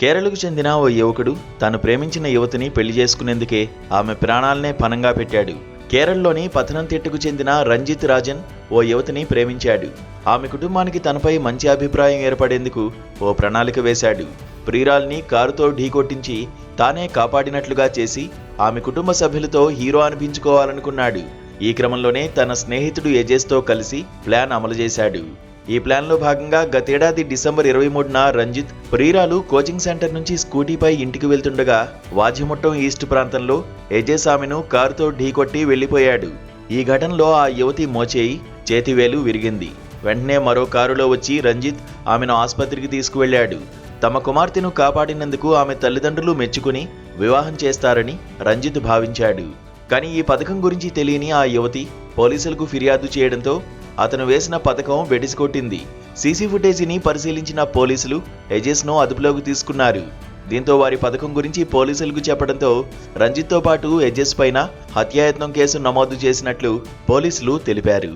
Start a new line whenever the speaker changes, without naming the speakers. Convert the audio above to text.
కేరళకు చెందిన ఓ యువకుడు తాను ప్రేమించిన యువతిని పెళ్లి చేసుకునేందుకే ఆమె ప్రాణాలనే పణంగా పెట్టాడు. కేరళలోని పతనంతిట్టకు చెందిన రంజిత్ రాజన్ ఓ యువతిని ప్రేమించాడు. ఆమె కుటుంబానికి తనపై మంచి అభిప్రాయం ఏర్పడేందుకు ఓ ప్రణాళిక వేశాడు. ప్రియురాల్ని కారుతో ఢీకొట్టించి తానే కాపాడినట్లుగా చేసి ఆమె కుటుంబ సభ్యులతో హీరో అనిపించుకోవాలనుకున్నాడు. ఈ క్రమంలోనే తన స్నేహితుడు ఎజెస్తో కలిసి ప్లాన్ అమలు చేశాడు. ఈ ప్లాన్లో భాగంగా గతేడాది డిసెంబర్ 23న రంజిత్ ప్రియురాలు కోచింగ్ సెంటర్ నుంచి స్కూటీపై ఇంటికి వెళ్తుండగా వాజిముట్టం ఈస్ట్ ప్రాంతంలో ఎజెస్ ఆమెను కారుతో ఢీకొట్టి వెళ్లిపోయాడు. ఈ ఘటనలో ఆ యువతి మోచేయి, చేతివేలు విరిగింది. వెంటనే మరో కారులో వచ్చి రంజిత్ ఆమెను ఆసుపత్రికి తీసుకువెళ్లాడు. తమ కుమార్తెను కాపాడినందుకు ఆమె తల్లిదండ్రులు మెచ్చుకుని వివాహం చేస్తారని రంజిత్ భావించాడు. కానీ ఈ పథకం గురించి తెలియని ఆ యువతి పోలీసులకు ఫిర్యాదు చేయడంతో అతను వేసిన పథకం వెడిసికొట్టింది. సీసీ ఫుటేజీని పరిశీలించిన పోలీసులు ఎజెస్ను అదుపులోకి తీసుకున్నారు. దీంతో వారి పథకం గురించి పోలీసులకు చెప్పడంతో రంజిత్తో పాటు ఎజెస్ పైన హత్యాయత్నం కేసు నమోదు చేసినట్లు పోలీసులు తెలిపారు.